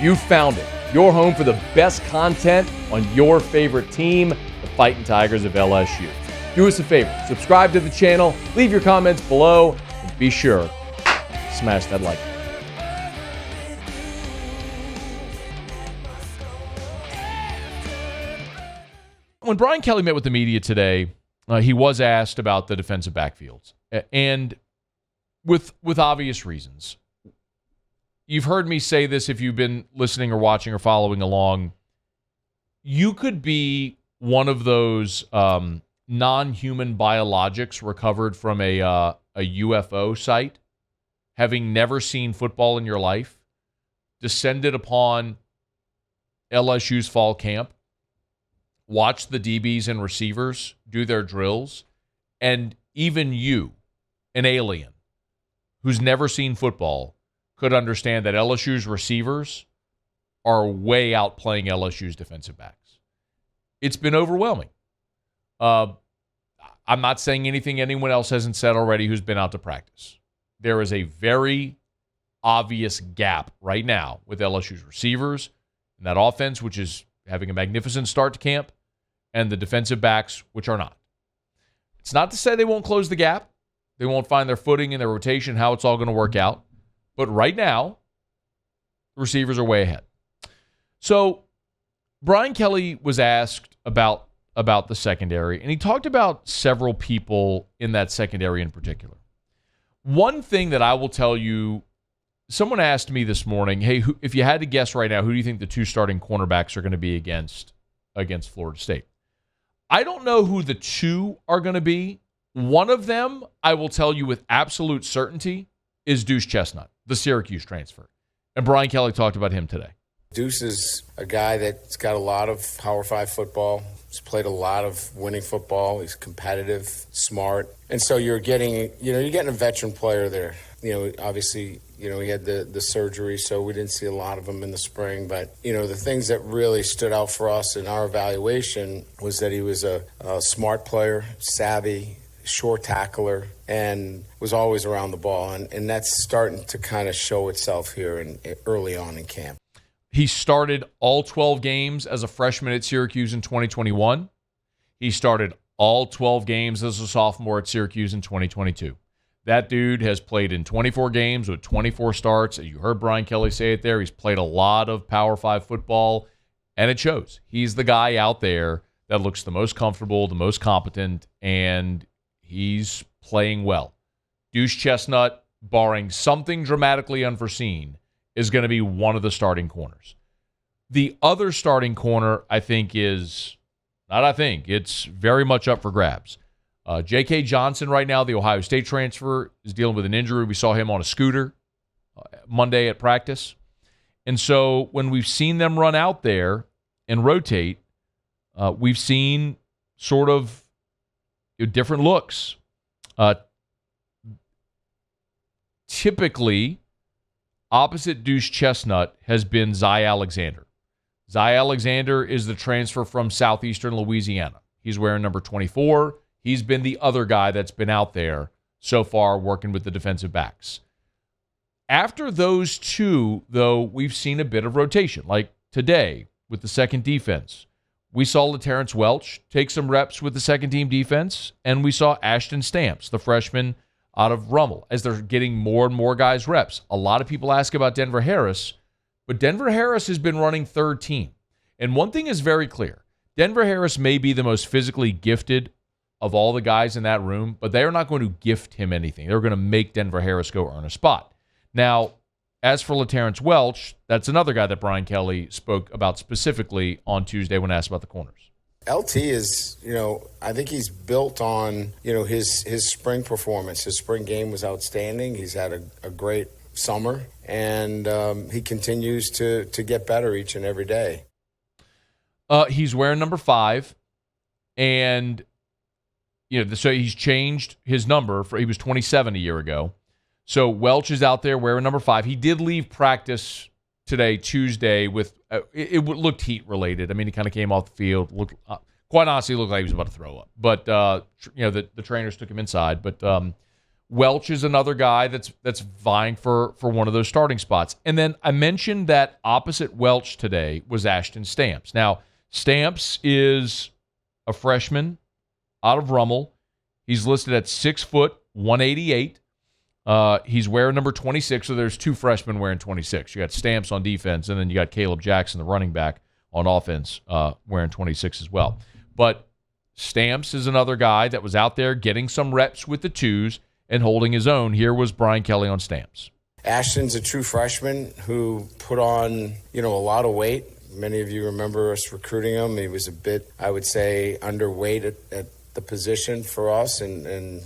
You found it. Your home for the best content on your favorite team, the Fighting Tigers of LSU. Do us a favor, subscribe to the channel, leave your comments below, and be sure to smash that like button. When Brian Kelly met with the media today, he was asked about the defensive backfields, and with obvious reasons. You've heard me say this if you've been listening or watching or following along. You could be one of those non-human biologics recovered from a UFO site, having never seen football in your life, descended upon LSU's fall camp, watch the DBs and receivers do their drills, and even you, an alien who's never seen football, could understand that LSU's receivers are way outplaying LSU's defensive backs. It's been overwhelming. I'm not saying anything anyone else hasn't said already who's been out to practice. There is a very obvious gap right now with LSU's receivers and that offense, which is having a magnificent start to camp, and the defensive backs, which are not. It's not to say they won't close the gap. They won't find their footing in their rotation, how it's all going to work out. But right now, the receivers are way ahead. So Brian Kelly was asked about the secondary, and he talked about several people in that secondary in particular. One thing that I will tell you, someone asked me this morning, hey, if you had to guess right now, who do you think the two starting cornerbacks are going to be against Florida State? I don't know who the two are going to be. One of them, I will tell you with absolute certainty, is Duce Chestnut, the Syracuse transfer. And Brian Kelly talked about him today. Deuce is a guy that's got a lot of Power 5 football. He's played a lot of winning football. He's competitive, smart. And so you're getting a veteran player there. Obviously, he had the surgery, so we didn't see a lot of him in the spring. But, the things that really stood out for us in our evaluation was that he was a smart player, savvy, short tackler, and was always around the ball. And that's starting to kind of show itself here early on in camp. He started all 12 games as a freshman at Syracuse in 2021. He started all 12 games as a sophomore at Syracuse in 2022. That dude has played in 24 games with 24 starts. You heard Brian Kelly say it there. He's played a lot of Power 5 football, and it shows. He's the guy out there that looks the most comfortable, the most competent, and he's playing well. Duce Chestnut, barring something dramatically unforeseen, is going to be one of the starting corners. The other starting corner, it's very much up for grabs. J.K. Johnson right now, the Ohio State transfer, is dealing with an injury. We saw him on a scooter Monday at practice. And so when we've seen them run out there and rotate, we've seen sort of different looks. Typically, opposite Duce Chestnut has been Zy Alexander. Zy Alexander is the transfer from southeastern Louisiana. He's wearing number 24. He's been the other guy that's been out there so far working with the defensive backs. After those two, though, we've seen a bit of rotation. Like today with the second defense, we saw LaTerrence Welch take some reps with the second-team defense, and we saw Ashton Stamps, the freshman out of Rummel, as they're getting more and more guys reps. A lot of people ask about Denver Harris, but Denver Harris has been running third team. And one thing is very clear. Denver Harris may be the most physically gifted of all the guys in that room, but they are not going to gift him anything. They're going to make Denver Harris go earn a spot. Now, as for LaTerrence Welch, that's another guy that Brian Kelly spoke about specifically on Tuesday when asked about the corners. LT is, I think he's built on, his spring performance. His spring game was outstanding. He's had a great summer, and he continues to get better each and every day. He's wearing number 5, and so he's changed his number. He was 27 a year ago. So Welch is out there wearing number 5. He did leave practice today, Tuesday, with it looked heat-related. I mean, he kind of came off the field. Quite honestly, looked like he was about to throw up. But, the trainers took him inside. But Welch is another guy that's vying for one of those starting spots. And then I mentioned that opposite Welch today was Ashton Stamps. Now, Stamps is a freshman out of Rummel. He's listed at 6 foot, 188. He's wearing number 26, so there's 2 freshmen wearing 26. You got Stamps on defense, and then you got Caleb Jackson, the running back, on offense, wearing 26 as well. But Stamps is another guy that was out there getting some reps with the 2s and holding his own. Here was Brian Kelly on Stamps. Ashton's a true freshman who put on, a lot of weight. Many of you remember us recruiting him. He was a bit, I would say, underweight at the position for us. And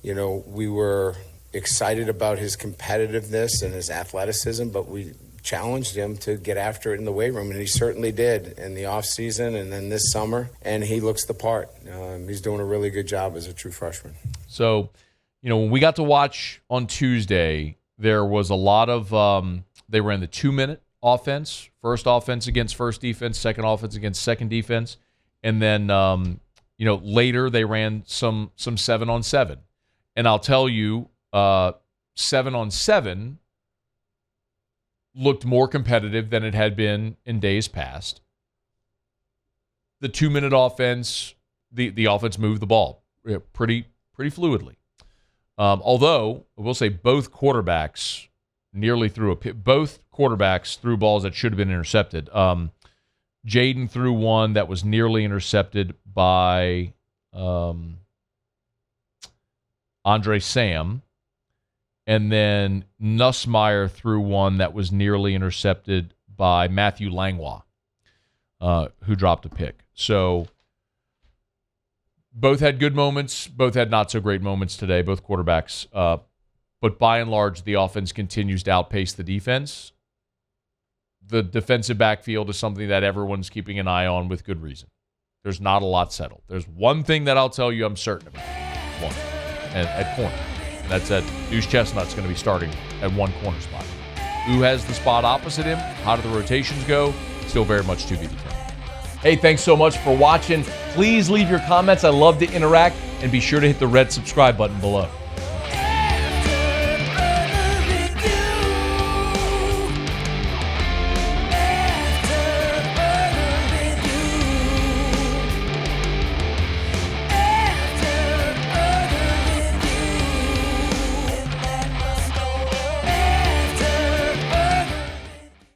we were excited about his competitiveness and his athleticism, but we challenged him to get after it in the weight room, and he certainly did in the offseason and then this summer, and he looks the part. He's doing a really good job as a true freshman. So, when we got to watch on Tuesday, there was a lot of they ran the 2-minute offense, first offense against first defense, second offense against second defense, and then later they ran some 7-on-7. And I'll tell you, 7-on-7 looked more competitive than it had been in days past. The 2-minute offense, the offense moved the ball pretty fluidly. Although I will say both quarterbacks threw balls that should have been intercepted. Jaden threw one that was nearly intercepted by Andre Sam. And then Nussmeier threw one that was nearly intercepted by Matthew Langlois, who dropped a pick. So both had good moments. Both had not so great moments today, both quarterbacks. But by and large, the offense continues to outpace the defense. The defensive backfield is something that everyone's keeping an eye on with good reason. There's not a lot settled. There's one thing that I'll tell you I'm certain about. One. And at corner. That's that Duce Chestnut's going to be starting at one corner spot. Who has the spot opposite him? How do the rotations go? Still very much to be determined. Hey, thanks so much for watching. Please leave your comments. I love to interact. And be sure to hit the red subscribe button below.